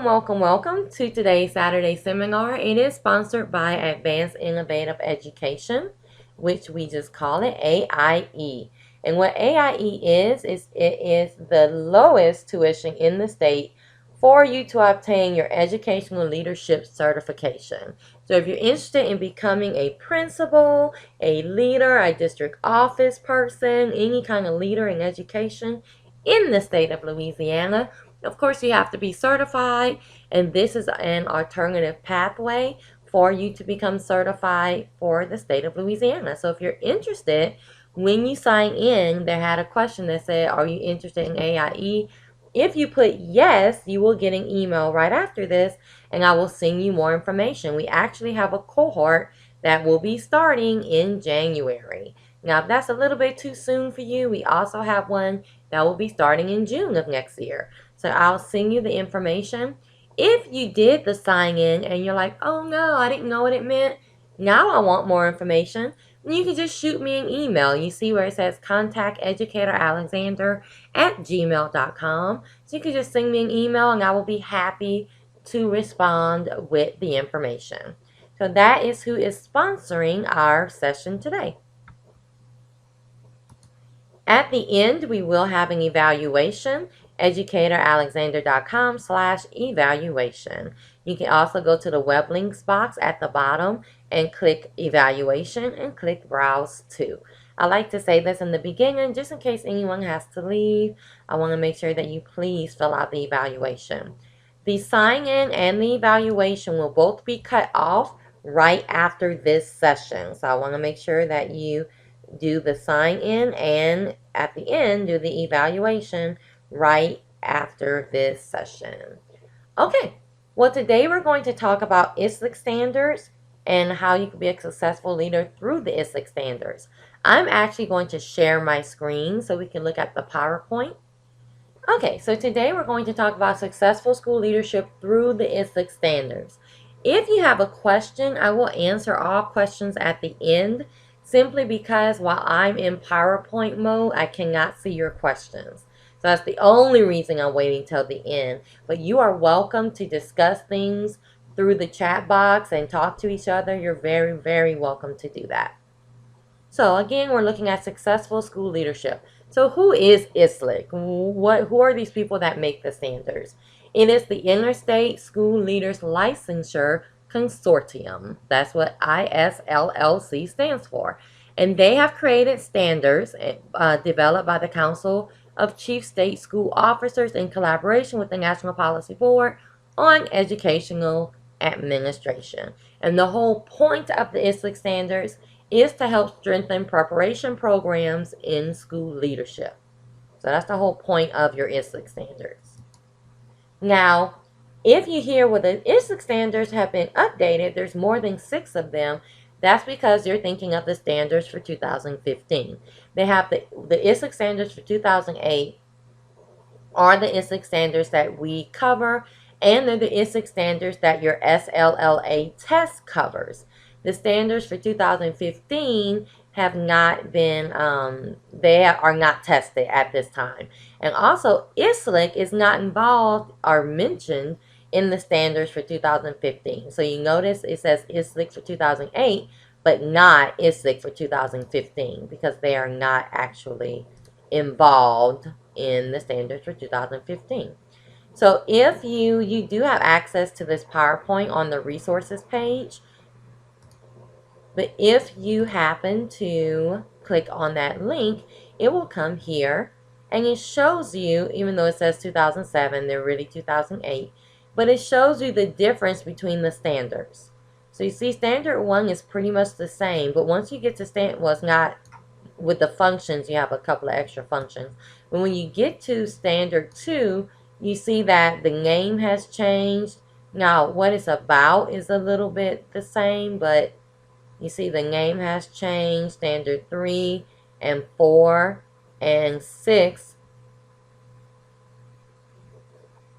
Welcome to today's Saturday seminar. It is sponsored by Advanced Innovative Education, which we just call it AIE. And what AIE is it is the lowest tuition in the state for you to obtain your educational leadership certification. So if you're interested in becoming a principal, a leader, a district office person, any kind of leader in education in the state of Louisiana, of course, you have to be certified, and this is an alternative pathway for you to become certified for the state of Louisiana. So if you're interested, when you sign in, they had a question that said, are you interested in AIE? If you put yes, you will get an email right after this, and I will send you more information. We actually have a cohort that will be starting in January. Now, if that's a little bit too soon for you, we also have one that will be starting in June of next year. So I'll send you the information. If you did the sign in and you're like, oh no, I didn't know what it meant, now I want more information, then you can just shoot me an email. You see where it says contact Educator Alexander at gmail.com. So you can just send me an email and I will be happy to respond with the information. So that is who is sponsoring our session today. At the end, we will have an evaluation, educatoralexander.com/evaluation. You can also go to the web links box at the bottom and click evaluation and click browse to. I like to say this in the beginning just in case anyone has to leave. I want to make sure that you please fill out the evaluation. The sign-in and the evaluation will both be cut off right after this session. So I want to make sure that you do the sign-in and at the end do the evaluation right after this session. Okay, well today we're going to talk about ISLLC Standards and how you can be a successful leader through the ISLLC Standards. I'm actually going to share my screen so we can look at the PowerPoint. Okay, so today we're going to talk about successful school leadership through the ISLLC Standards. If you have a question, I will answer all questions at the end, simply because while I'm in PowerPoint mode, I cannot see your questions. So that's the only reason I'm waiting till the end. But you are welcome to discuss things through the chat box and talk to each other. You're very, very welcome to do that. So again, we're looking at successful school leadership. So who is ISLLC? Who are these people that make the standards? It is the Interstate School Leaders Licensure Consortium. That's what ISLLC stands for. And they have created standards developed by the Council of Chief State School Officers in collaboration with the National Policy Board on Educational Administration. And the whole point of the ISLLC standards is to help strengthen preparation programs in school leadership. So that's the whole point of your ISLLC standards. Now, if you hear well, the ISLLC standards have been updated, there's more than 6 of them. That's because you're thinking of the standards for 2015. They have the ISLLC standards for 2008 are the ISLLC standards that we cover, and they're the ISLLC standards that your SLLA test covers. The standards for 2015 have not been, they are not tested at this time. And also, ISLLC is not involved or mentioned in the standards for 2015. So you notice it says ISLLC for 2008, but not ISLLC for 2015 because they are not actually involved in the standards for 2015. So if you do have access to this PowerPoint on the resources page, but if you happen to click on that link, it will come here and it shows you, even though it says 2007, they're really 2008, but it shows you the difference between the standards. So you see standard 1 is pretty much the same, but once you get to standard, well, it's not with the functions, you have a couple of extra functions. But when you get to standard 2, you see that the name has changed. Now, what it's about is a little bit the same, but you see the name has changed. Standard 3 and 4 and 6.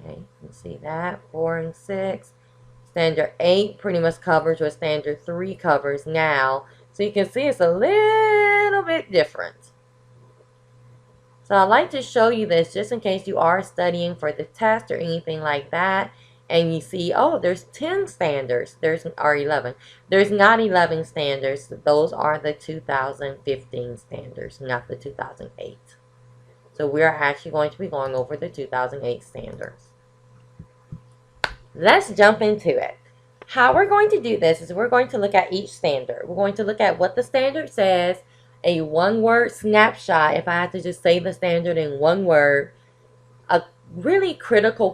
Okay, you see that, 4 and 6. Standard 8 pretty much covers what Standard 3 covers now. So you can see it's a little bit different. So I'd like to show you this just in case you are studying for the test or anything like that. and you see, oh, there's 10 standards, or 11. There's not 11 standards. Those are the 2015 standards, not the 2008. So we're actually going to be going over the 2008 standards. Let's jump into it. How we're going to do this is we're going to look at each standard. We're going to look at what the standard says, a one-word snapshot, if I had to just say the standard in one word, a really critical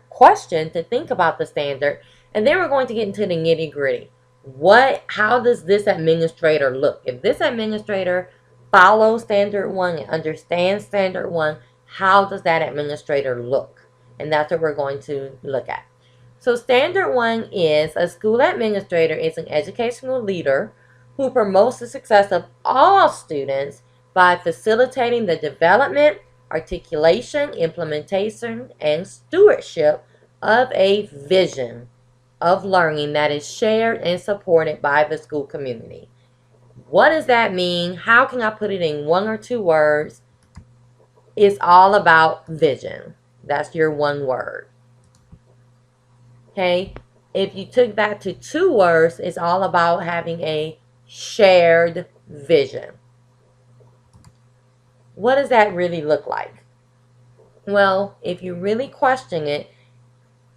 question to think about the standard, and then we're going to get into the nitty-gritty. How does this administrator look? If this administrator follows Standard 1 and understands Standard 1, how does that administrator look? And that's what we're going to look at. So Standard 1 is a school administrator is an educational leader who promotes the success of all students by facilitating the development, articulation, implementation, and stewardship of a vision of learning that is shared and supported by the school community. What does that mean? How can I put it in one or two words? It's all about vision. That's your one word. Okay, if you took that to two words, it's all about having a shared vision. What does that really look like? Well, if you really question it,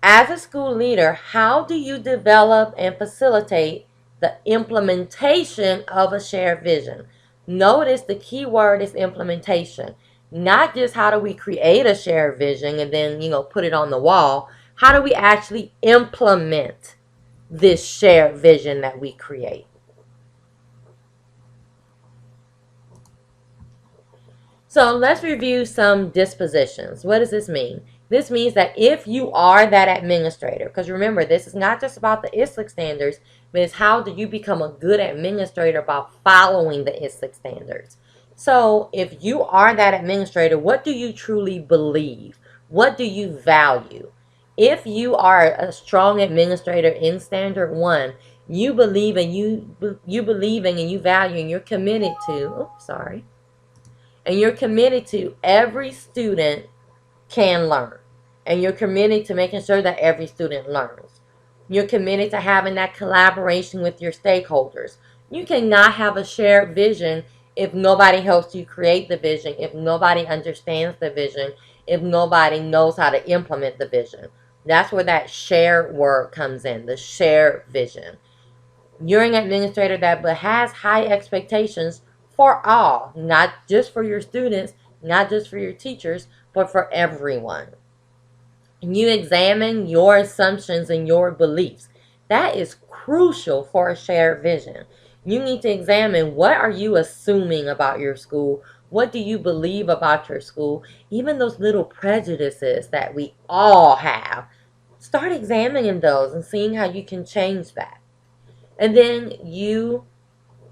as a school leader, how do you develop and facilitate the implementation of a shared vision? Notice the key word is implementation. Not just how do we create a shared vision and then, put it on the wall. How do we actually implement this shared vision that we create? So let's review some dispositions. What does this mean? This means that if you are that administrator, because remember, this is not just about the ISLLC standards, but it's how do you become a good administrator by following the ISLLC standards. So if you are that administrator, what do you truly believe? What do you value? If you are a strong administrator in Standard 1, you believe and you believing and you value and you're committed to, and you're committed to every student can learn. And you're committed to making sure that every student learns. You're committed to having that collaboration with your stakeholders. You cannot have a shared vision if nobody helps you create the vision, if nobody understands the vision, if nobody knows how to implement the vision. That's where that shared word comes in, the shared vision. You're an administrator that has high expectations for all, not just for your students, not just for your teachers, but for everyone. You examine your assumptions and your beliefs. That is crucial for a shared vision. You need to examine, what are you assuming about your school? What do you believe about your school? Even those little prejudices that we all have. Start examining those and seeing how you can change that. And then you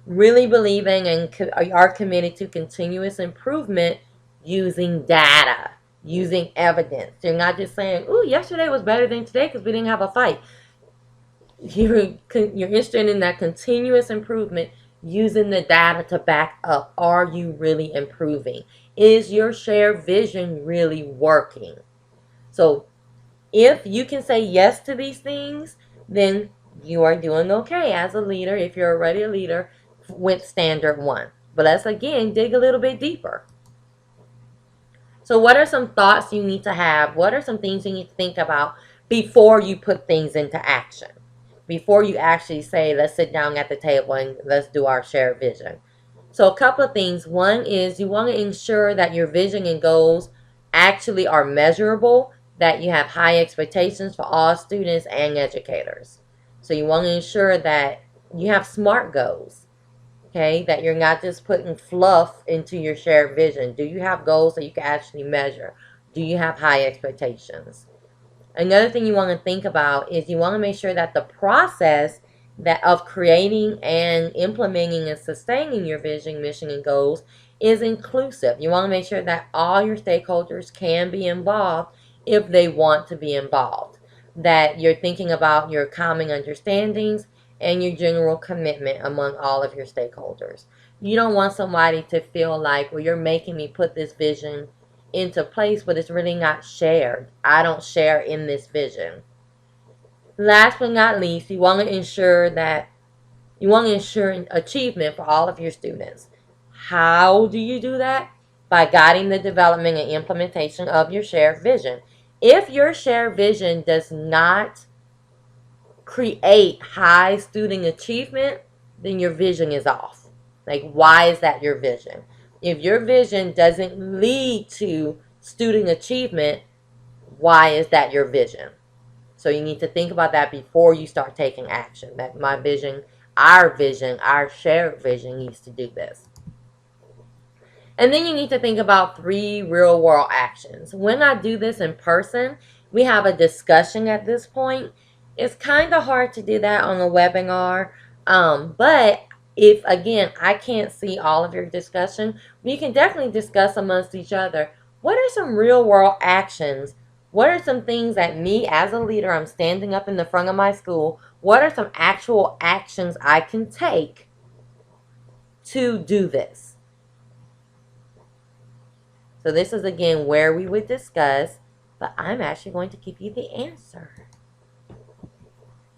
really believing and are committed to continuous improvement using data, using evidence. You're not just saying, "Ooh, yesterday was better than today because we didn't have a fight." You're interested in that continuous improvement using the data to back up. Are you really improving? Is your shared vision really working? So if you can say yes to these things, then you are doing okay as a leader, if you're already a leader with Standard 1. But let's again dig a little bit deeper. So what are some thoughts you need to have? What are some things you need to think about before you put things into action? Before you actually say, let's sit down at the table and let's do our shared vision. So a couple of things. One is you want to ensure that your vision and goals actually are measurable, that you have high expectations for all students and educators. So you want to ensure that you have SMART goals. Okay, that you're not just putting fluff into your shared vision. Do you have goals that you can actually measure? Do you have high expectations? Another thing you want to think about is you want to make sure that the process of creating and implementing and sustaining your vision, mission, and goals is inclusive. You want to make sure that all your stakeholders can be involved if they want to be involved. That you're thinking about your common understandings and your general commitment among all of your stakeholders. You don't want somebody to feel like, well, you're making me put this vision into place, but it's really not shared. I don't share in this vision. Last but not least, you want to ensure achievement for all of your students. How do you do that? By guiding the development and implementation of your shared vision. If your shared vision does not create high student achievement, then your vision is off. Like, why is that your vision? If your vision doesn't lead to student achievement, why is that your vision? So you need to think about that before you start taking action. That my vision, our shared vision needs to do this. And then you need to think about 3 real world actions. When I do this in person, we have a discussion at this point. It's kind of hard to do that on a webinar. But if, again, I can't see all of your discussion, we can definitely discuss amongst each other. What are some real world actions? What are some things that me as a leader, I'm standing up in the front of my school, what are some actual actions I can take to do this? So this is, again, where we would discuss, but I'm actually going to give you the answer.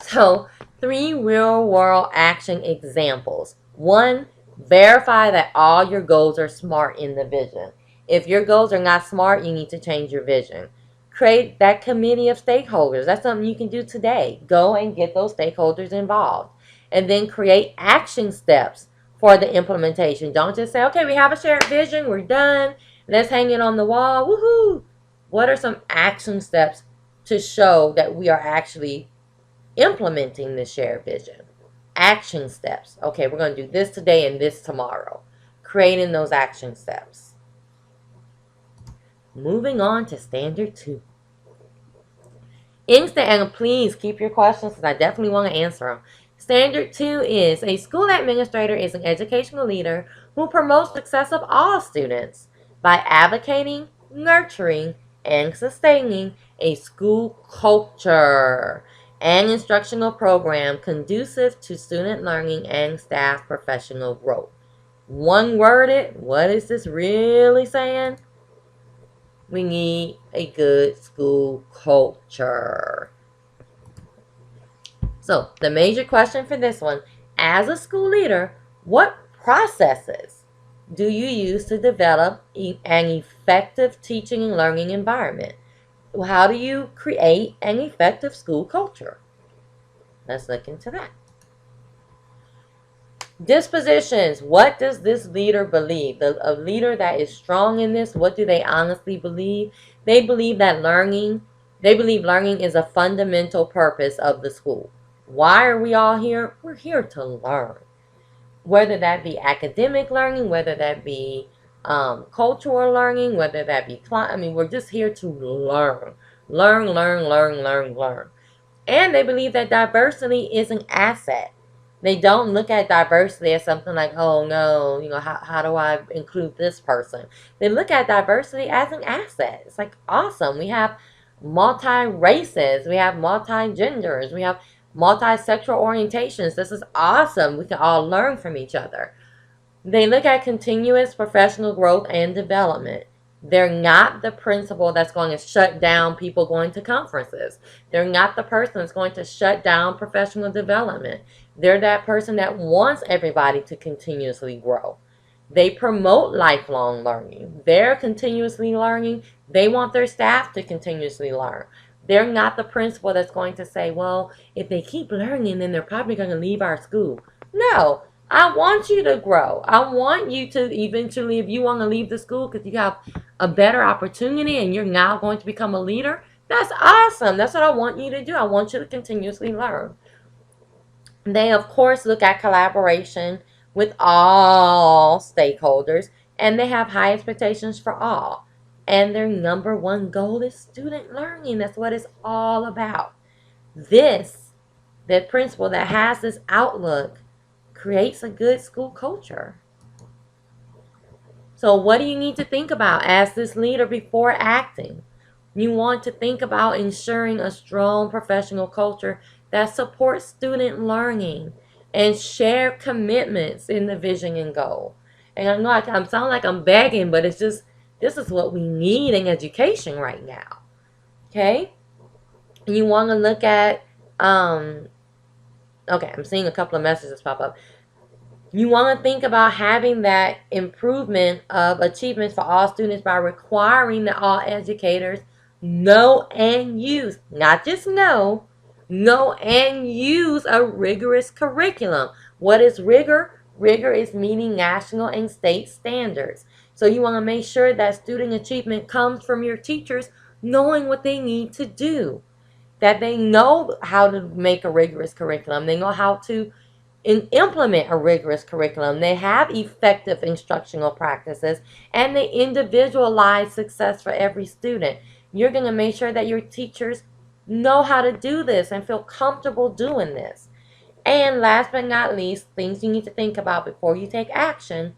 So 3 real world action examples. 1, verify that all your goals are SMART in the vision. If your goals are not SMART, you need to change your vision. Create that committee of stakeholders. That's something you can do today. Go and get those stakeholders involved. And then create action steps for the implementation. Don't just say, okay, we have a shared vision, we're done, let's hang it on the wall, woohoo. What are some action steps to show that we are actually implementing the shared vision? Action steps. Okay, we're going to do this today and this tomorrow. Creating those action steps. Moving on to Standard 2. And please keep your questions because I definitely want to answer them. Standard 2 is a school administrator is an educational leader who promotes success of all students by advocating, nurturing, and sustaining a school culture and instructional program conducive to student learning and staff professional growth. One worded, what is this really saying? We need a good school culture. So the major question for this one, as a school leader, what processes do you use to develop an effective teaching and learning environment? How do you create an effective school culture? Let's look into that. Dispositions. What does this leader believe? A leader that is strong in this, what do they honestly believe? They believe learning is a fundamental purpose of the school. Why are we all here? We're here to learn. Whether that be academic learning, whether that be cultural learning, whether that be, we're just here to learn. Learn. And they believe that diversity is an asset. They don't look at diversity as something like, oh no, how do I include this person? They look at diversity as an asset. It's like, awesome. We have multi-races. We have multi-genders. We have multi-sexual orientations. This is awesome. We can all learn from each other. They look at continuous professional growth and development. They're not the principal that's going to shut down people going to conferences. They're not the person that's going to shut down professional development. They're that person that wants everybody to continuously grow. They promote lifelong learning. They're continuously learning. They want their staff to continuously learn. They're not the principal that's going to say, well, if they keep learning, then they're probably going to leave our school. No. I want you to grow. I want you to eventually, if you want to leave the school because you have a better opportunity and you're now going to become a leader, that's awesome. That's what I want you to do. I want you to continuously learn. They, of course, look at collaboration with all stakeholders, and they have high expectations for all. And their number one goal is student learning. That's what it's all about. The principal that has this outlook creates a good school culture. So what do you need to think about as this leader before acting? You want to think about ensuring a strong professional culture that supports student learning and shared commitments in the vision and goal. And I know I'm sounding like I'm begging, but it's just, this is what we need in education right now. Okay? And you want to look at Okay, I'm seeing a couple of messages pop up. You want to think about having that improvement of achievements for all students by requiring that all educators know and use, not just know and use a rigorous curriculum. What is rigor? Rigor is meeting national and state standards. So you want to make sure that student achievement comes from your teachers knowing what they need to do, that they know how to make a rigorous curriculum, they know how to implement a rigorous curriculum, they have effective instructional practices, and they individualize success for every student. You're going to make sure that your teachers know how to do this and feel comfortable doing this. And last but not least, things you need to think about before you take action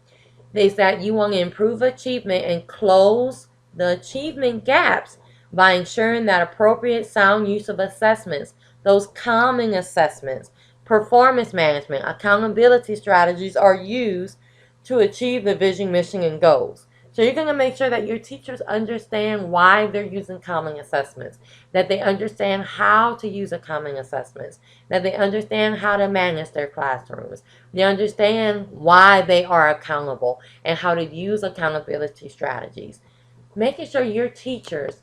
is that you want to improve achievement and close the achievement gaps by ensuring that appropriate sound use of assessments, those calming assessments, performance management, accountability strategies are used to achieve the vision, mission, and goals. So you're going to make sure that your teachers understand why they're using calming assessments, that they understand how to use a calming assessments, that they understand how to manage their classrooms, they understand why they are accountable and how to use accountability strategies. Making sure your teachers,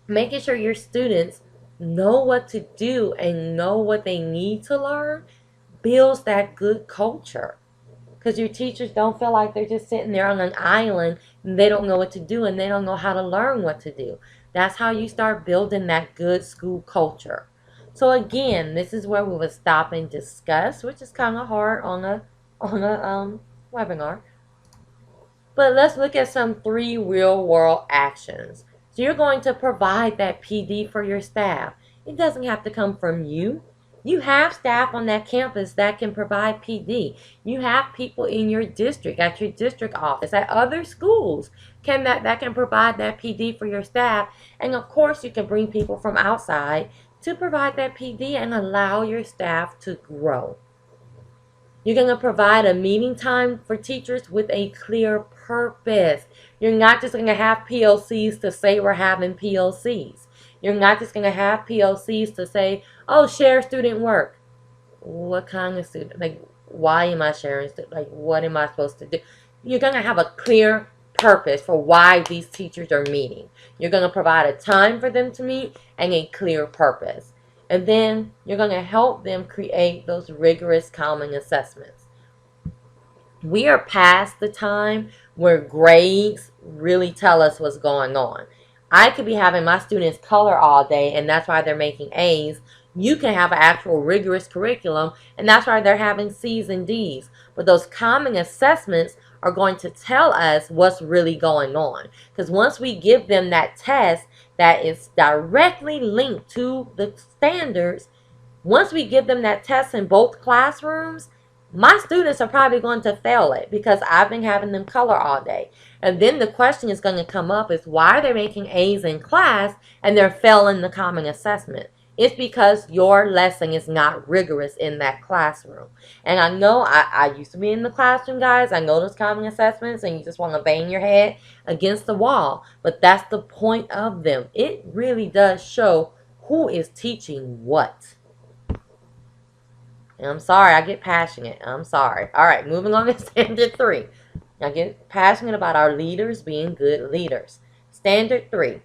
making sure your students know what to do and know what they need to learn builds that good culture. Because your teachers don't feel like they're just sitting there on an island and they don't know what to do and they don't know how to learn what to do. That's how you start building that good school culture. So again, this is where we would stop and discuss, which is kind of hard on a webinar. But let's look at some 3 real world actions. So you're going to provide that PD for your staff. It doesn't have to come from you. You have staff on that campus that can provide PD. You have people in your district, at your district office, at other schools that can provide that PD for your staff. And of course, you can bring people from outside to provide that PD and allow your staff to grow. You're going to provide a meeting time for teachers with a clear purpose. You're not just going to have PLCs to say we're having PLCs. You're not just going to have PLCs to say, oh, share student work. What kind of student? Like, why am I sharing? Like, what am I supposed to do? You're going to have a clear purpose for why these teachers are meeting. You're going to provide a time for them to meet and a clear purpose. And then you're going to help them create those rigorous calming assessments. We are past the time where grades really tell us what's going on. I could be having my students color all day, and that's why they're making A's. You can have an actual rigorous curriculum, and that's why they're having C's and D's. But those calming assessments are going to tell us what's really going on. Because once we give them that test that is directly linked to the standards, once we give them that test in both classrooms, my students are probably going to fail it because I've been having them color all day. And then the question is going to come up is why they're making A's in class and they're failing the common assessment. It's because your lesson is not rigorous in that classroom. And I know I used to be in the classroom, guys. I know those common assessments and you just want to bang your head against the wall. But that's the point of them. It really does show who is teaching what. And I'm sorry, I get passionate. I'm sorry. All right, moving on to Standard 3. I get passionate about our leaders being good leaders. Standard 3.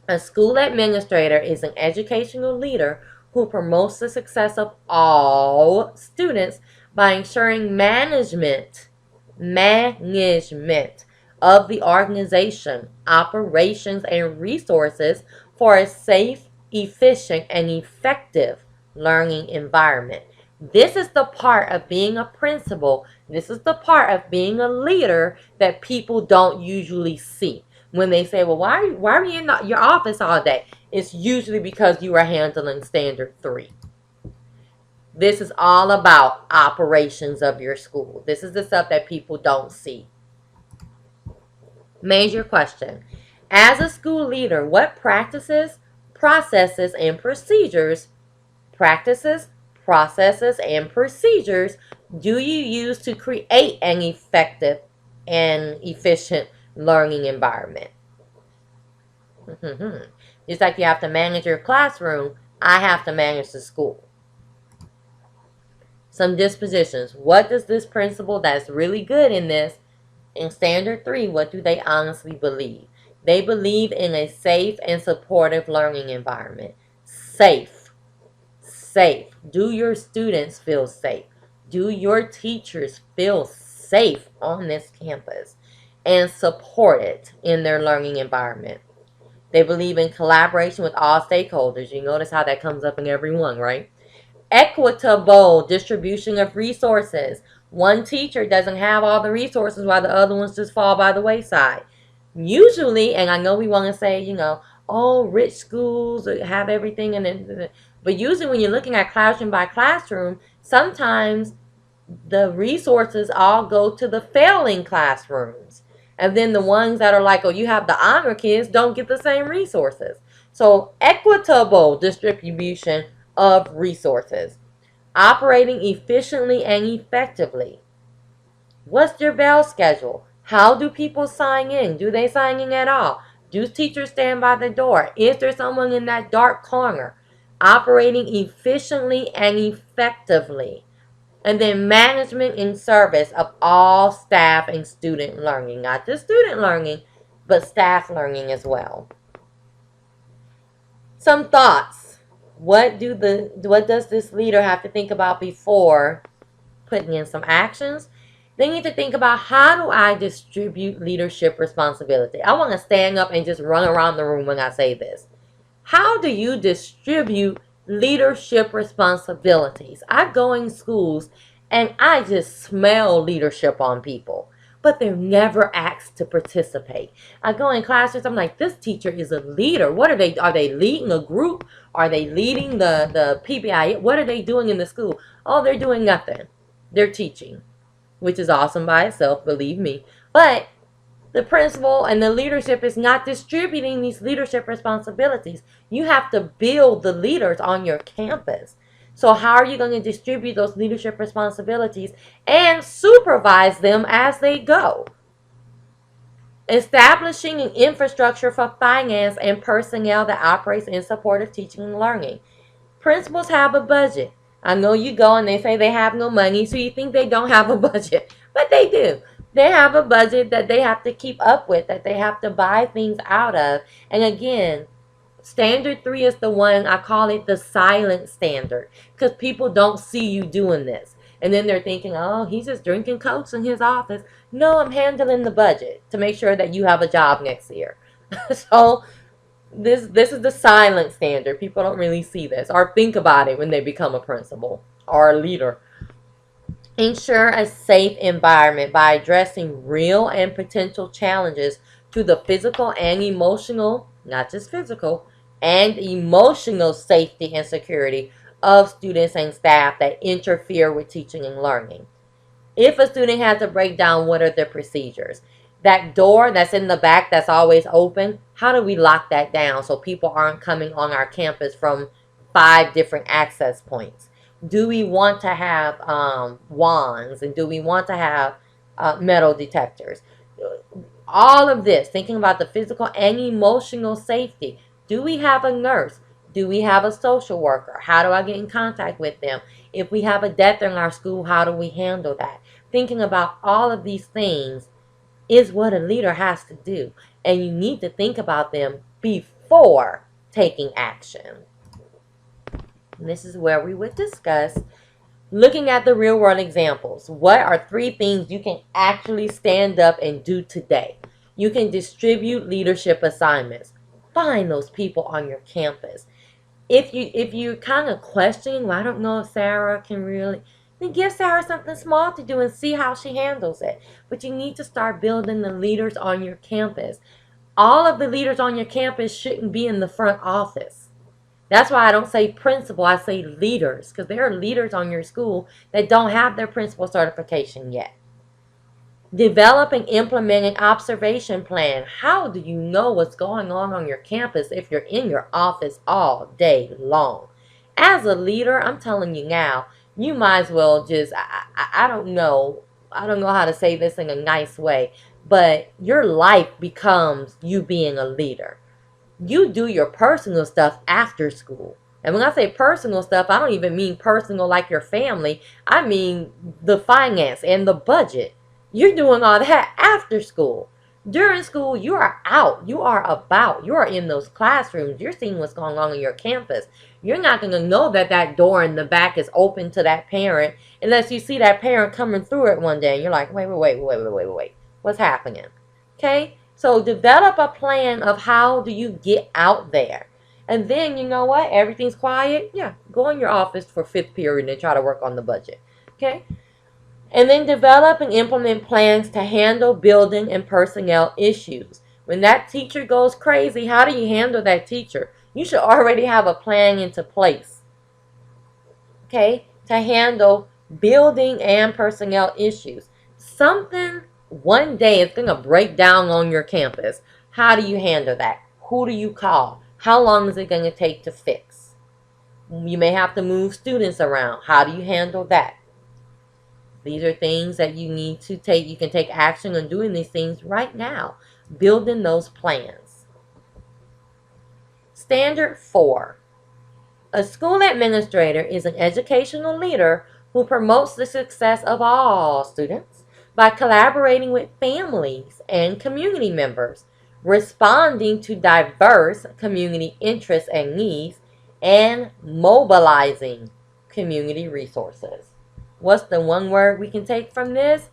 A school administrator is an educational leader who promotes the success of all students by ensuring management of the organization, operations, and resources for a safe, efficient, and effective learning environment. This is the part of being a principal. This is the part of being a leader that people don't usually see. When they say, well, why are you in your office all day? It's usually because you are handling Standard 3. This is all about operations of your school. This is the stuff that people don't see. Major question. As a school leader, what practices, processes, and procedures do you use to create an effective and efficient learning environment? Just like you have to manage your classroom, I have to manage the school. Some dispositions. What does this principal that's really good in this, in Standard 3, what do they honestly believe? They believe in a safe and supportive learning environment. Safe. Safe. Do your students feel safe? Do your teachers feel safe on this campus and supported in their learning environment? They believe in collaboration with all stakeholders. You notice how that comes up in every one, right? Equitable distribution of resources. One teacher doesn't have all the resources while the other ones just fall by the wayside. Usually, and I know we want to say, oh, rich schools have everything, but usually when you're looking at classroom by classroom, sometimes the resources all go to the failing classrooms. And then the ones that are like, oh, you have the honor kids don't get the same resources. So equitable distribution of resources. Operating efficiently and effectively. What's your bell schedule? How do people sign in? Do they sign in at all? Do teachers stand by the door? Is there someone in that dark corner? Operating efficiently and effectively. And then management and service of all staff and student learning. Not just student learning, but staff learning as well. Some thoughts. What does this leader have to think about before putting in some actions? They need to think about, how do I distribute leadership responsibility? I want to stand up and just run around the room when I say this. How do you distribute leadership responsibilities? I go in schools and I just smell leadership on people, but they're never asked to participate. I go in classrooms, I'm like, this teacher is a leader. What are they? Are they leading a group? Are they leading the PBI? What are they doing in the school? Oh, they're doing nothing. They're teaching, which is awesome by itself, believe me. But the principal and the leadership is not distributing these leadership responsibilities. You have to build the leaders on your campus. So how are you going to distribute those leadership responsibilities and supervise them as they go? Establishing an infrastructure for finance and personnel that operates in support of teaching and learning. Principals have a budget. I know you go and they say they have no money, so you think they don't have a budget, but they do. They have a budget that they have to keep up with, that they have to buy things out of. And again, Standard 3 is the one, I call it the silent standard, because people don't see you doing this. And then they're thinking, oh, he's just drinking Cokes in his office. No, I'm handling the budget to make sure that you have a job next year. So this is the silent standard. People don't really see this or think about it when they become a principal or a leader. Ensure a safe environment by addressing real and potential challenges to the physical and emotional, not just physical, and emotional safety and security of students and staff that interfere with teaching and learning. If a student has a breakdown, what are the procedures? That door that's in the back that's always open, how do we lock that down so people aren't coming on our campus from 5 different access points? Do we want to have wands, and do we want to have metal detectors? All of this, thinking about the physical and emotional safety. Do we have a nurse? Do we have a social worker? How do I get in contact with them? If we have a death in our school, how do we handle that? Thinking about all of these things is what a leader has to do. And you need to think about them before taking action. And this is where we would discuss looking at the real world examples. What are 3 things you can actually stand up and do today? You can distribute leadership assignments. Find those people on your campus. If you're kind of questioning, well, I don't know if Sarah can really, then give Sarah something small to do and see how she handles it. But you need to start building the leaders on your campus. All of the leaders on your campus shouldn't be in the front office. That's why I don't say principal, I say leaders, because there are leaders on your school that don't have their principal certification yet. Develop and implement an observation plan. How do you know what's going on your campus if you're in your office all day long? As a leader, I'm telling you now, you might as well just, I don't know how to say this in a nice way, but your life becomes you being a leader. You do your personal stuff after school. And when I say personal stuff, I don't even mean personal like your family. I mean the finance and the budget. You're doing all that after school. During school, you are out. You are about. You are in those classrooms. You're seeing what's going on your campus. You're not going to know that that door in the back is open to that parent unless you see that parent coming through it one day. And you're like, wait. What's happening? Okay? So develop a plan of how do you get out there. And then, you know what? Everything's quiet. Yeah, go in your office for fifth period and try to work on the budget. Okay? And then develop and implement plans to handle building and personnel issues. When that teacher goes crazy, how do you handle that teacher? You should already have a plan into place. Okay? To handle building and personnel issues. Something one day is going to break down on your campus. How do you handle that? Who do you call? How long is it going to take to fix? You may have to move students around. How do you handle that? These are things that you need to take. You can take action on doing these things right now. Building those plans. Standard 4. A school administrator is an educational leader who promotes the success of all students by collaborating with families and community members, responding to diverse community interests and needs, and mobilizing community resources. What's the one word we can take from this?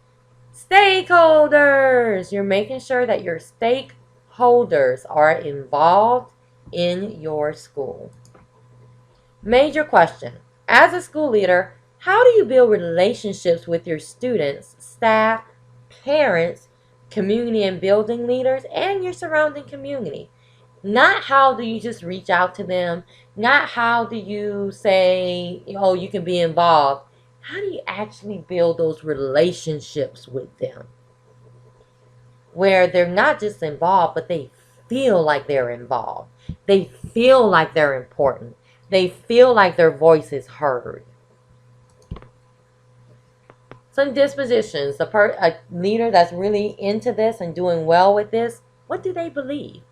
Stakeholders. You're making sure that your stakeholders are involved in your school. Major question. As a school leader, how do you build relationships with your students, staff, parents, community and building leaders, and your surrounding community? Not how do you just reach out to them, not how do you say, oh, you can be involved. How do you actually build those relationships with them? Where they're not just involved, but they feel like they're involved. They feel like they're important. They feel like their voice is heard. Some dispositions, a leader that's really into this and doing well with this, what do they believe?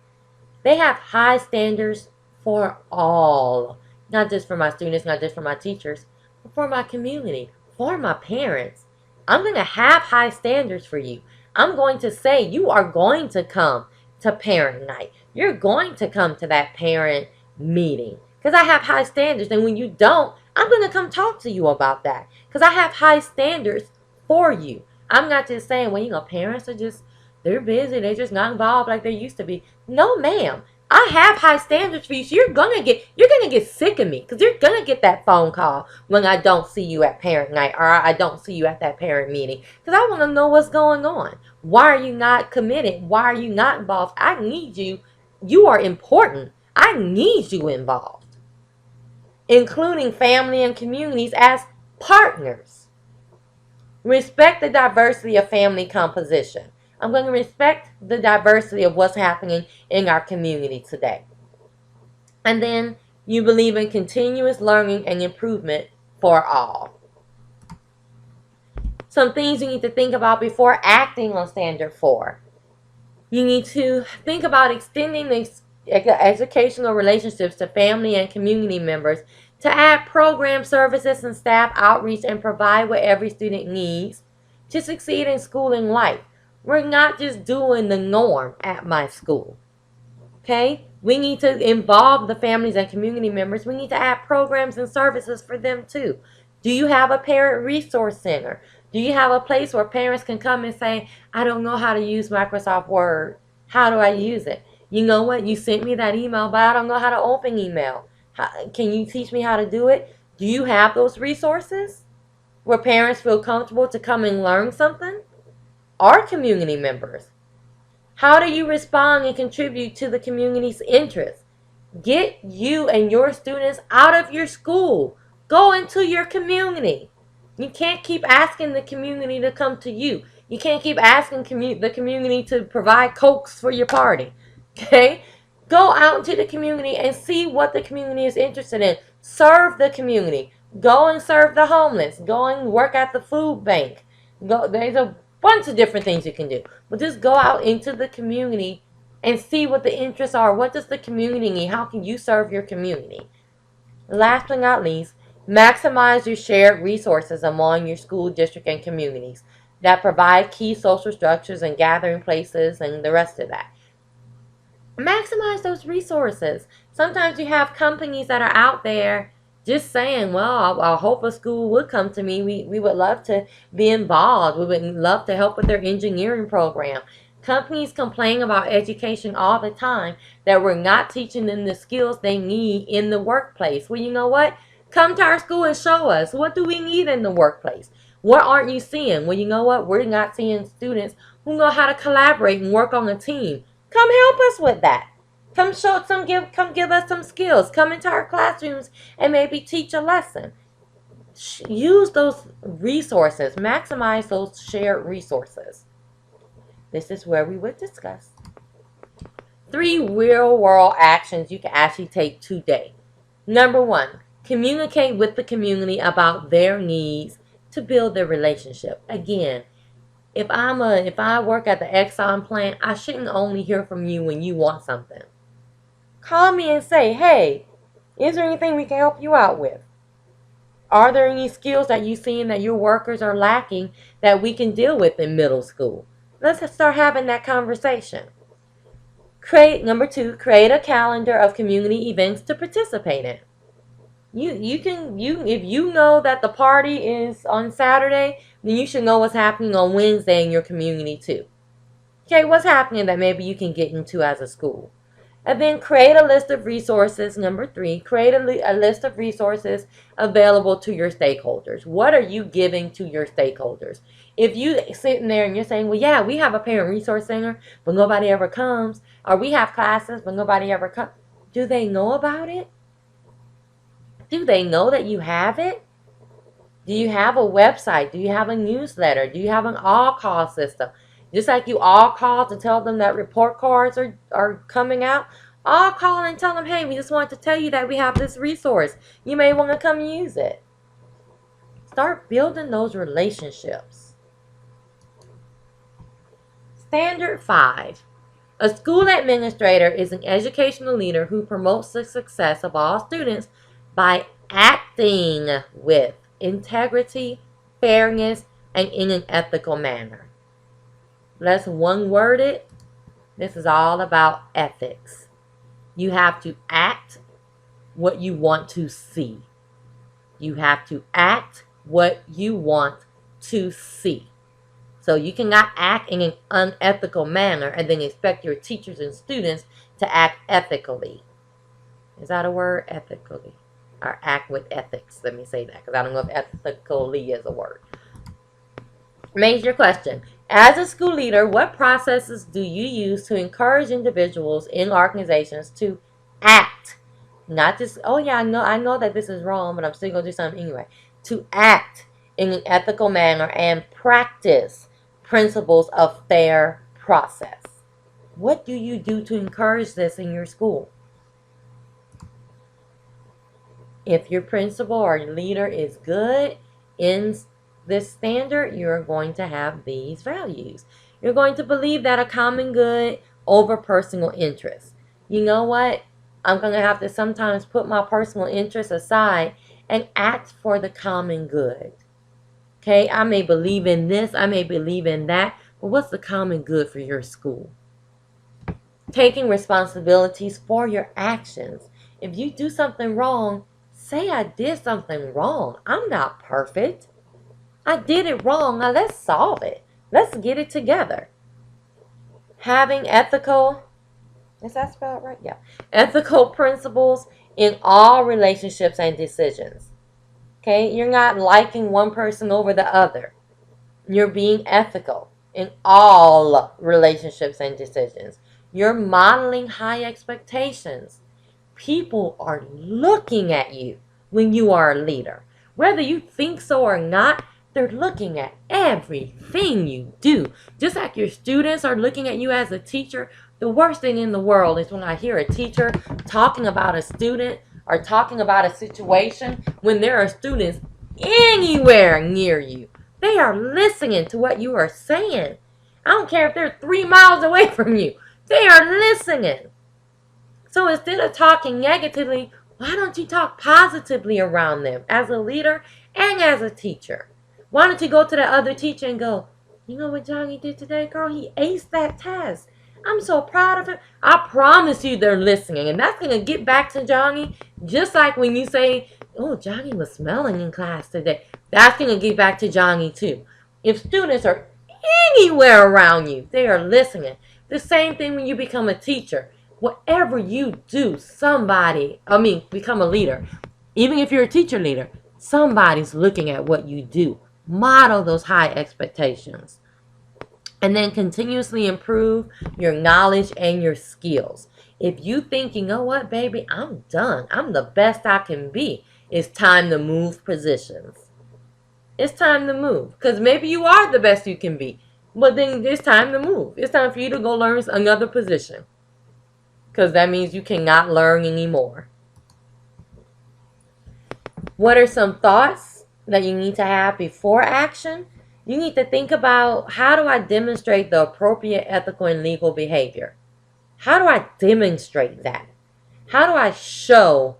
They have high standards for all. Not just for my students, not just for my teachers, but for my community, for my parents. I'm going to have high standards for you. I'm going to say you are going to come to parent night. You're going to come to that parent meeting. Because I have high standards. And when you don't, I'm going to come talk to you about that. Because I have high standards for you. I'm not just saying, well, parents are just, they're busy. They're just not involved like they used to be. No, ma'am. I have high standards for you. So you're gonna get sick of me. Because you're going to get that phone call when I don't see you at parent night. Or I don't see you at that parent meeting. Because I want to know what's going on. Why are you not committed? Why are you not involved? I need you. You are important. I need you involved. Including family and communities as partners. Respect the diversity of family composition. I'm going to respect the diversity of what's happening in our community today. And then you believe in continuous learning and improvement for all. Some things you need to think about before acting on Standard 4. You need to think about extending the educational relationships to family and community members to add program services and staff outreach and provide what every student needs to succeed in school and life. We're not just doing the norm at my school. Okay? We need to involve the families and community members. We need to add programs and services for them too. Do you have a parent resource center? Do you have a place where parents can come and say, I don't know how to use Microsoft Word. How do I use it? You know what? You sent me that email, but I don't know how to open email. Can you teach me how to do it? Do you have those resources where parents feel comfortable to come and learn something? Or community members? How do you respond and contribute to the community's interests? Get you and your students out of your school. Go into your community. You can't keep asking the community to come to you. You can't keep asking the community to provide Cokes for your party. Okay? Go out into the community and see what the community is interested in. Serve the community. Go and serve the homeless. Go and work at the food bank. There's a bunch of different things you can do. But just go out into the community and see what the interests are. What does the community need? How can you serve your community? Last but not least, maximize your shared resources among your school district and communities that provide key social structures and gathering places and the rest of that. Maximize those resources. Sometimes you have companies that are out there just saying, well, I hope a school would come to me. We would love to be involved. We would love to help with their engineering program. Companies complain about education all the time, that we're not teaching them the skills they need in the workplace. Well, you know what? Come to our school and show us. What do we need in the workplace? What aren't you seeing? Well, you know what? We're not seeing students who know how to collaborate and work on a team. Come help us with that. Come give us some skills. Come into our classrooms and maybe teach a lesson. Use those resources. Maximize those shared resources. This is where we would discuss 3 real-world actions you can actually take today. Number 1, communicate with the community about their needs to build their relationship. Again, if I work at the Exxon plant, I shouldn't only hear from you when you want something. Call me and say, hey, is there anything we can help you out with? Are there any skills that you've seen that your workers are lacking that we can deal with in middle school? Let's start having that conversation. Number 2, create a calendar of community events to participate in. If you know that the party is on Saturday, then you should know what's happening on Wednesday in your community too. Okay, what's happening that maybe you can get into as a school. And then create a list of resources. Number 3, create a list of resources available to your stakeholders. What are you giving to your stakeholders? If you sitting there and you're saying, well, yeah, we have a parent resource center, but nobody ever comes. Or we have classes, but nobody ever comes. Do they know about it? Do they know that you have it? Do you have a website? Do you have a newsletter? Do you have an all-call system? Just like you all call to tell them that report cards are coming out, all call and tell them, hey, we just want to tell you that we have this resource. You may want to come use it. Start building those relationships. Standard 5. A school administrator is an educational leader who promotes the success of all students by acting with integrity, fairness, and in an ethical manner. Let's one-word it. This is all about ethics. You have to act what you want to see. You have to act what you want to see. So you cannot act in an unethical manner and then expect your teachers and students to act ethically. Is that a word? Ethically. Or act with ethics. Let me say that because I don't know if ethically is a word. Major question. As a school leader, what processes do you use to encourage individuals in organizations to act? Not just, oh yeah, I know that this is wrong, but I'm still going to do something anyway. To act in an ethical manner and practice principles of fair process. What do you do to encourage this in your school? If your principal or leader is good in this standard, you're going to have these values. You're going to believe that a common good over personal interest. You know what? I'm going to have to sometimes put my personal interest aside and act for the common good. Okay, I may believe in this, I may believe in that, but what's the common good for your school? Taking responsibilities for your actions. If you do something wrong, say I did something wrong. I'm not perfect. I did it wrong. Now let's solve it. Let's get it together. Having ethical, is that spelled right? Yeah. Ethical principles in all relationships and decisions. Okay? You're not liking one person over the other. You're being ethical in all relationships and decisions. You're modeling high expectations. People are looking at you when you are a leader. Whether you think so or not, they're looking at everything you do. Just like your students are looking at you as a teacher, the worst thing in the world is when I hear a teacher talking about a student or talking about a situation when there are students anywhere near you. They are listening to what you are saying. I don't care if they're 3 miles away from you. They are listening. So instead of talking negatively, Why don't you talk positively around them as a leader and as a teacher? Why don't you go to the other teacher and go, you know what Johnny did today, girl? He aced that test. I'm so proud of him. I promise you they're listening. And that's going to get back to Johnny. Just like when you say, oh, Johnny was smelling in class today. That's going to get back to Johnny too. If students are anywhere around you, they are listening. The same thing when you become a teacher. Whatever you do, become a leader. Even if you're a teacher leader, somebody's looking at what you do. Model those high expectations. And then continuously improve your knowledge and your skills. If you think, you know what, baby, I'm done. I'm the best I can be. It's time to move positions. It's time to move. Because maybe you are the best you can be. But then it's time to move. It's time for you to go learn another position. Because that means you cannot learn anymore. What are some thoughts that you need to have before action? You need to think about, how do I demonstrate the appropriate ethical and legal behavior? How do I demonstrate that? How do I show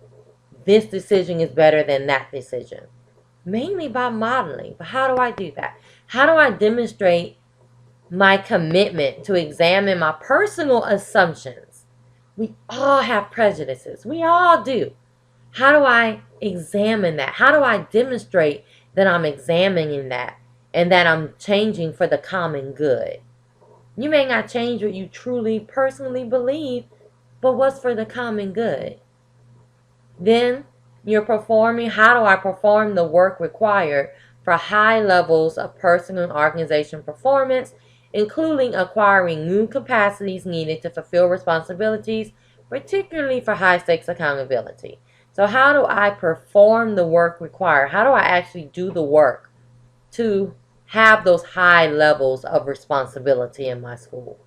this decision is better than that decision? Mainly by modeling. But how do I do that? How do I demonstrate my commitment to examine my personal assumptions? We all have prejudices. We all do. How do I examine that? How do I demonstrate that I'm examining that and that I'm changing for the common good? You may not change what you truly, personally believe, but what's for the common good? Then you're performing, how do I perform the work required for high levels of personal and organization performance, including acquiring new capacities needed to fulfill responsibilities, particularly for high-stakes accountability. So how do I perform the work required? How do I actually do the work to have those high levels of responsibility in my school?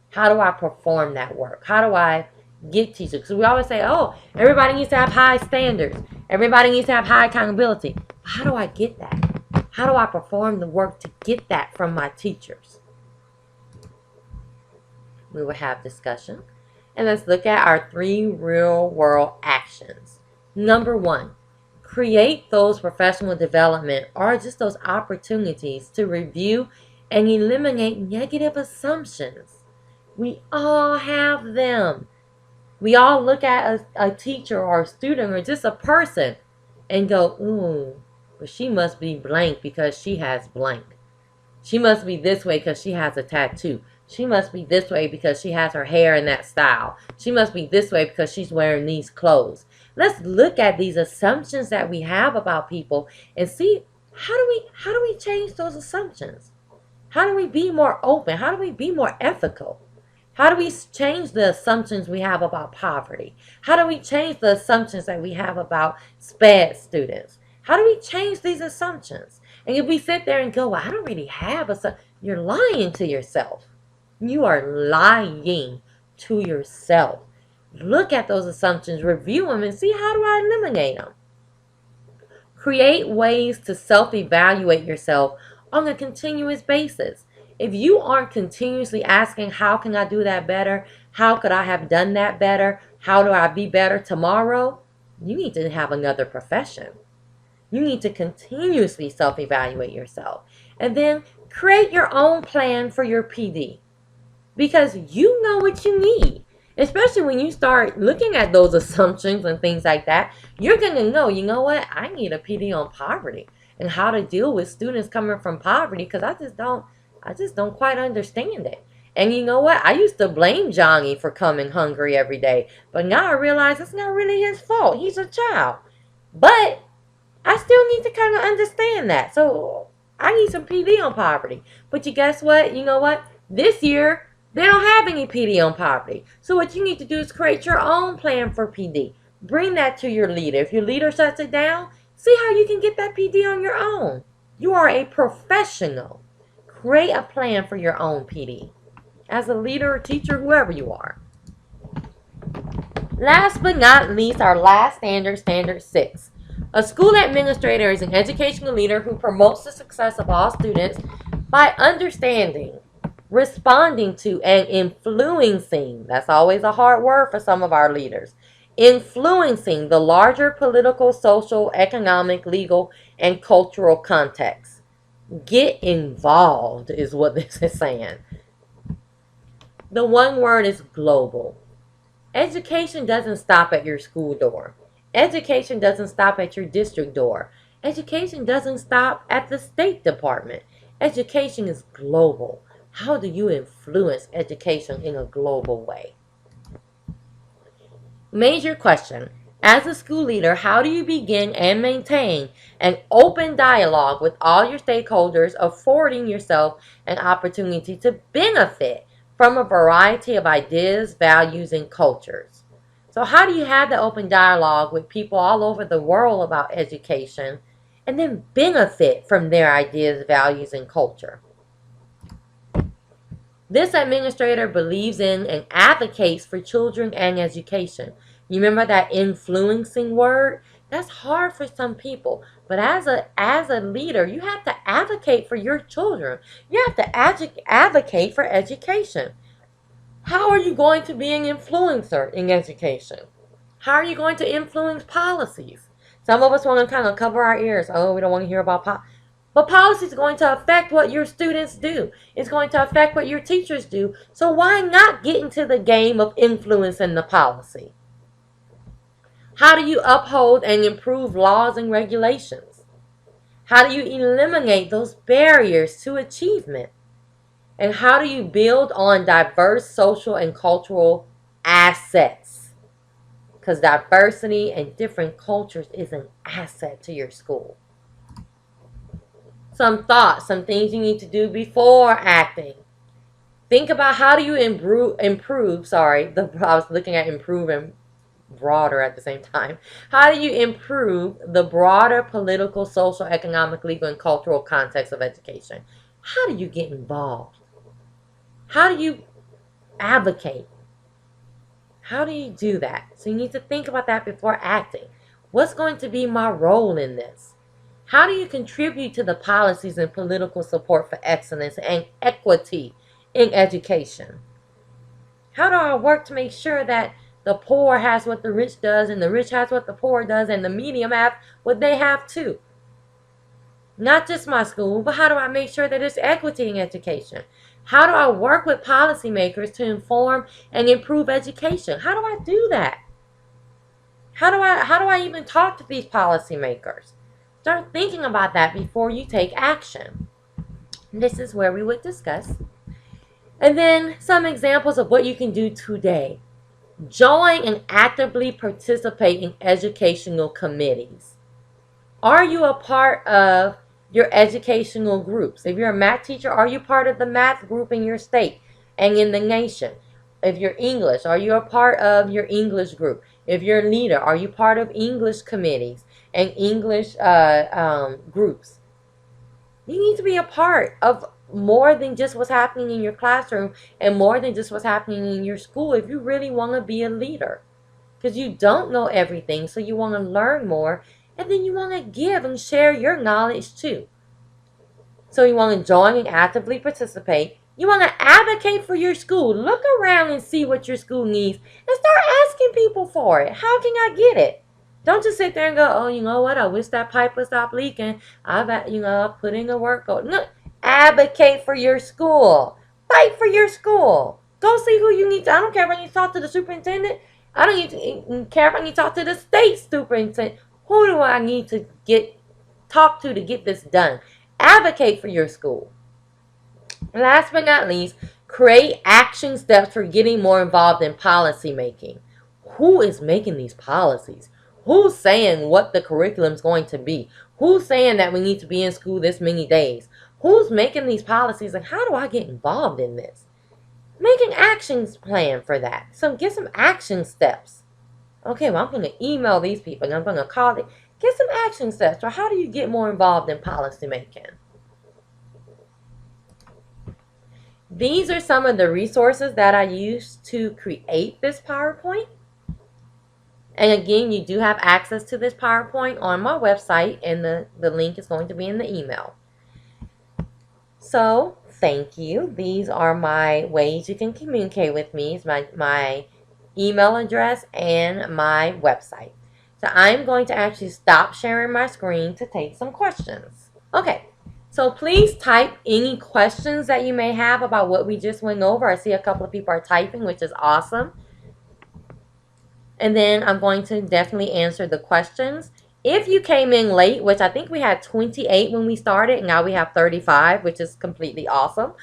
How do I perform that work? How do I get teachers? Because we always say, oh, everybody needs to have high standards. Everybody needs to have high accountability. How do I get that? How do I perform the work to get that from my teachers? We will have discussion. And let's look at our 3 real-world actions. Number 1, create those professional development or just those opportunities to review and eliminate negative assumptions. We all have them. We all look at a teacher or a student or just a person and go, ooh, but she must be blank because she has blank. She must be this way because she has a tattoo. She must be this way because she has her hair in that style. She must be this way because she's wearing these clothes. Let's look at these assumptions that we have about people and see, how do we change those assumptions? How do we be more open? How do we be more ethical? How do we change the assumptions we have about poverty? How do we change the assumptions that we have about SPED students? How do we change these assumptions? And if we sit there and go, well, I don't really have you're lying to yourself. You are lying to yourself. Look at those assumptions, review them, and see, how do I eliminate them? Create ways to self-evaluate yourself on a continuous basis. If you aren't continuously asking, how can I do that better? How could I have done that better? How do I be better tomorrow? You need to have another profession. You need to continuously self-evaluate yourself. And then create your own plan for your PD. Because you know what you need. Especially when you start looking at those assumptions and things like that, you're going to know, you know what, I need a PD on poverty and how to deal with students coming from poverty, because I just don't quite understand it. And you know what, I used to blame Johnny for coming hungry every day, but now I realize it's not really his fault. He's a child. But I still need to kind of understand that. So I need some PD on poverty. But guess what? You know what? This year, they don't have any PD on poverty. So what you need to do is create your own plan for PD. Bring that to your leader. If your leader shuts it down, see how you can get that PD on your own. You are a professional. Create a plan for your own PD. As a leader or teacher, whoever you are. Last but not least, our last standard, Standard 6. A school administrator is an educational leader who promotes the success of all students by understanding, responding to, and influencing, that's always a hard word for some of our leaders, influencing the larger political, social, economic, legal, and cultural context. Get involved is what this is saying. The one word is global. Education doesn't stop at your school door. Education doesn't stop at your district door. Education doesn't stop at the State Department. Education is global. How do you influence education in a global way? Major question. As a school leader, how do you begin and maintain an open dialogue with all your stakeholders, affording yourself an opportunity to benefit from a variety of ideas, values, and cultures? So how do you have the open dialogue with people all over the world about education and then benefit from their ideas, values, and culture? This administrator believes in and advocates for children and education. You remember that influencing word? That's hard for some people. But as a leader, you have to advocate for your children. You have to advocate for education. How are you going to be an influencer in education? How are you going to influence policies? Some of us want to kind of cover our ears. Oh, we don't want to hear about policy. But policy is going to affect what your students do. It's going to affect what your teachers do. So why not get into the game of influencing the policy? How do you uphold and improve laws and regulations? How do you eliminate those barriers to achievement? And how do you build on diverse social and cultural assets? Because diversity and different cultures is an asset to your school. Some thoughts, some things you need to do before acting. Think about how do you improve, I was looking at improve and broader at the same time. How do you improve the broader political, social, economic, legal, and cultural context of education? How do you get involved? How do you advocate? How do you do that? So you need to think about that before acting. What's going to be my role in this? How do you contribute to the policies and political support for excellence and equity in education? How do I work to make sure that the poor has what the rich does, and the rich has what the poor does, and the medium have what they have too? Not just my school, but how do I make sure that there's equity in education? How do I work with policymakers to inform and improve education? How do I do that? How do I even talk to these policymakers? Start thinking about that before you take action. This is where we would discuss. And then some examples of what you can do today. Join and actively participate in educational committees. Are you a part of your educational groups? If you're a math teacher, are you part of the math group in your state and in the nation? If you're English, are you a part of your English group? If you're a leader, are you part of English committees and English groups? You need to be a part of more than just what's happening in your classroom and more than just what's happening in your school if you really want to be a leader. Because you don't know everything, so you want to learn more, and then you want to give and share your knowledge too. So you want to join and actively participate. You want to advocate for your school. Look around and see what your school needs and start asking people for it. How can I get it? Don't just sit there and go, oh, you know what? I wish that pipe would stop leaking. I've put in the work. No, advocate for your school. Fight for your school. Go see who you need to. I don't care if I need to talk to the superintendent. I don't care if I need to talk to the state superintendent. Who do I need to talk to get this done? Advocate for your school. Last but not least, create action steps for getting more involved in policy making. Who is making these policies? Who's saying what the curriculum is going to be? Who's saying that we need to be in school this many days? Who's making these policies, and how do I get involved in this? Make an action plan for that. So get some action steps. Okay, well, I'm going to email these people, and I'm going to call them. Get some action steps. Or how do you get more involved in policy making? These are some of the resources that I used to create this PowerPoint. And again, you do have access to this PowerPoint on my website, and the link is going to be in the email. So, thank you. These are my ways you can communicate with me. It's my email address, and my website. So I'm going to actually stop sharing my screen to take some questions. Okay, so please type any questions that you may have about what we just went over. I see a couple of people are typing, which is awesome. And then I'm going to definitely answer the questions. If you came in late, which I think we had 28 when we started, and now we have 35, which is completely awesome.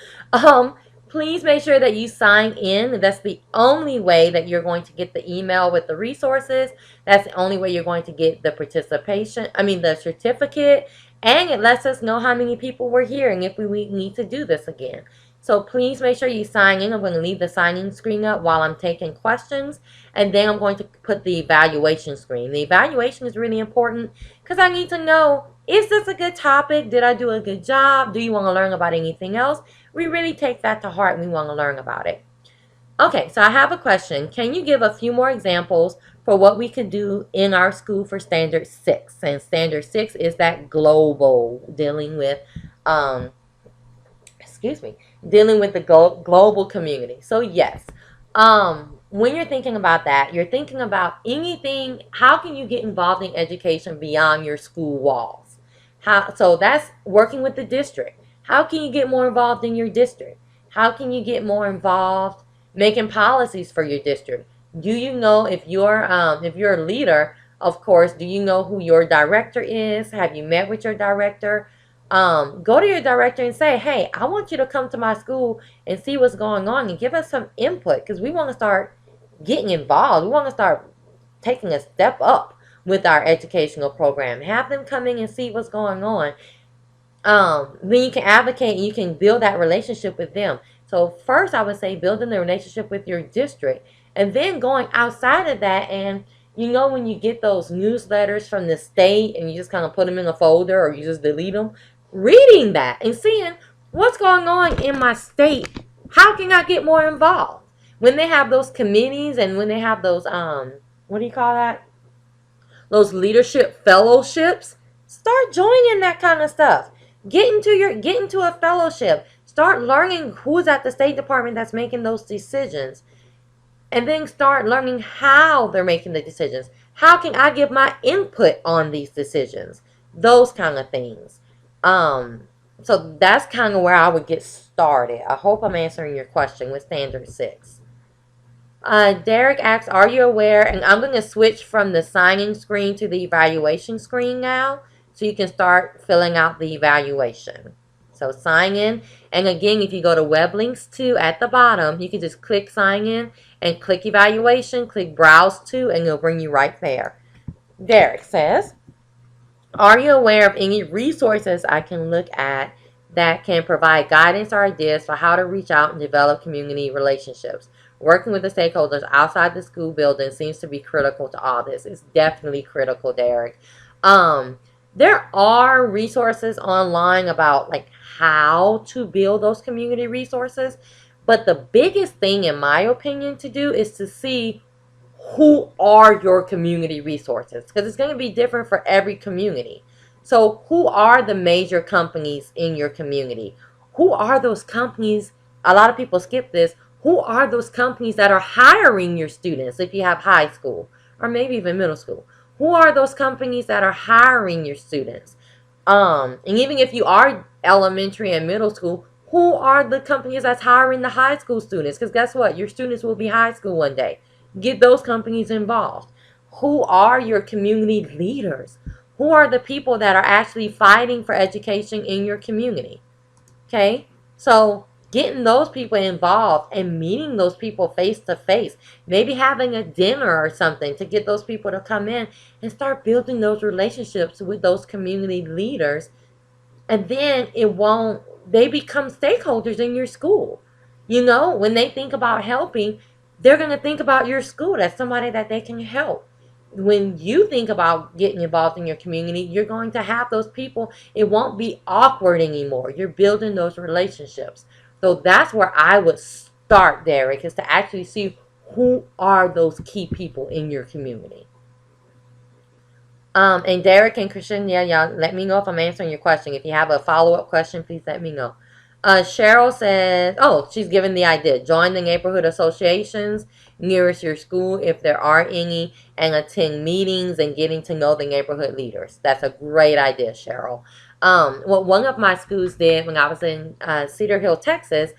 Please make sure that you sign in. That's the only way that you're going to get the email with the resources. That's the only way you're going to get the the certificate. And it lets us know how many people were here and if we need to do this again. So please make sure you sign in. I'm going to leave the sign-in screen up while I'm taking questions. And then I'm going to put the evaluation screen. The evaluation is really important because I need to know, is this a good topic? Did I do a good job? Do you want to learn about anything else? We really take that to heart and we want to learn about it. Okay, so I have a question. Can you give a few more examples for what we could do in our school for Standard 6? And Standard 6 is that global, dealing with dealing with the global community. So yes, when you're thinking about that, you're thinking about anything. How can you get involved in education beyond your school walls? So that's working with the district. How can you get more involved in your district? How can you get more involved making policies for your district? Do you know if you're a leader, of course, do you know who your director is? Have you met with your director? Go to your director and say, hey, I want you to come to my school and see what's going on and give us some input because we want to start getting involved. We want to start taking a step up with our educational program. Have them come in and see what's going on. Then you can advocate and you can build that relationship with them. So first I would say building the relationship with your district and then going outside of that. And you know, when you get those newsletters from the state and you just kind of put them in a folder or you just delete them, reading that and seeing what's going on in my state. How can I get more involved? When they have those committees and when they have those what do you call that? Those leadership fellowships, start joining that kind of stuff. Get into a fellowship. Start learning who's at the State Department that's making those decisions. And then start learning how they're making the decisions. How can I give my input on these decisions? Those kind of things. So that's kind of where I would get started. I hope I'm answering your question with Standard 6. Derek asks, are you aware? And I'm going to switch from the signing screen to the evaluation screen now, so you can start filling out the evaluation. So sign in. And again, if you go to web links to at the bottom, you can just click sign in and click evaluation, click browse to, and it'll bring you right there. Derek says, are you aware of any resources I can look at that can provide guidance or ideas for how to reach out and develop community relationships? Working with the stakeholders outside the school building seems to be critical to all this. It's definitely critical, Derek. There are resources online about like how to build those community resources, but the biggest thing, in my opinion, to do is to see who are your community resources, because it's going to be different for every community. So who are the major companies in your community? Who are those companies? A lot of people skip this. Who are those companies that are hiring your students if you have high school or maybe even middle school? Who are those companies that are hiring your students? And even if you are elementary and middle school, who are the companies that's hiring the high school students? Because guess what? Your students will be high school one day. Get those companies involved. Who are your community leaders? Who are the people that are actually fighting for education in your community? Okay? So getting those people involved and meeting those people face to face, maybe having a dinner or something to get those people to come in and start building those relationships with those community leaders. And then they become stakeholders in your school. You know, when they think about helping, they're going to think about your school. That's somebody that they can help. When you think about getting involved in your community, you're going to have those people. It won't be awkward anymore. You're building those relationships. So that's where I would start, Derek, is to actually see who are those key people in your community. And Derek and Christian, yeah, y'all, let me know if I'm answering your question. If you have a follow-up question, please let me know. Cheryl says, oh, she's given the idea. Join the neighborhood associations. nearest your school, if there are any, and attend meetings and getting to know the neighborhood leaders. That's a great idea, Cheryl. What one of my schools did when I was in Cedar Hill, Texas,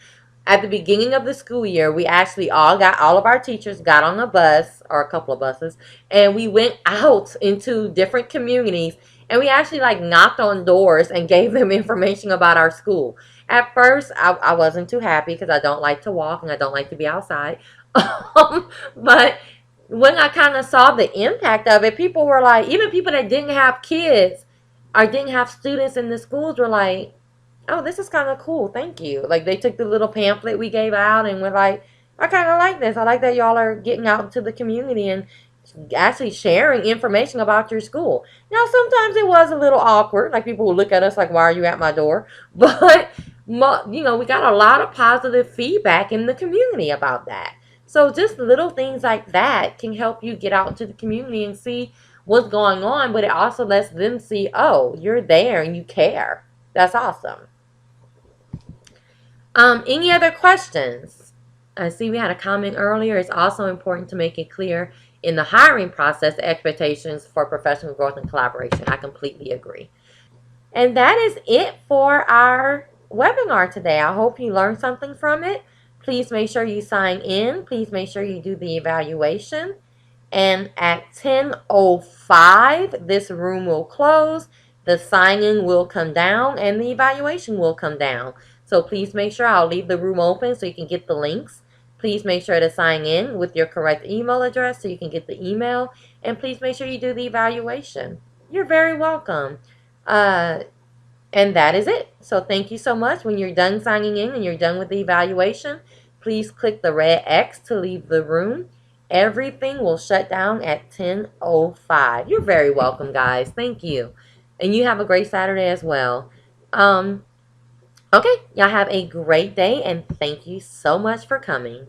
at the beginning of the school year, we actually all of our teachers got on a bus or a couple of buses, and we went out into different communities, and we actually like knocked on doors and gave them information about our school. At first, I wasn't too happy because I don't like to walk and I don't like to be outside. But when I kind of saw the impact of it, people were like, even people that didn't have kids or didn't have students in the schools were like, oh, this is kind of cool. Thank you. Like they took the little pamphlet we gave out and were like, I kind of like this. I like that y'all are getting out into the community and actually sharing information about your school. Now, sometimes it was a little awkward. Like people would look at us like, why are you at my door? But, we got a lot of positive feedback in the community about that. So just little things like that can help you get out into the community and see what's going on. But it also lets them see, oh, you're there and you care. That's awesome. Any other questions? I see we had a comment earlier. It's also important to make it clear in the hiring process the expectations for professional growth and collaboration. I completely agree. And that is it for our webinar today. I hope you learned something from it. Please make sure you sign in. Please make sure you do the evaluation. And at 10:05, this room will close. The sign-in will come down and the evaluation will come down. So please make sure I'll leave the room open so you can get the links. Please make sure to sign in with your correct email address so you can get the email. And please make sure you do the evaluation. You're very welcome. And that is it. So thank you so much. When you're done signing in and you're done with the evaluation, please click the red X to leave the room. Everything will shut down at 10:05. You're very welcome, guys. Thank you. And you have a great Saturday as well. Okay, y'all have a great day, and thank you so much for coming.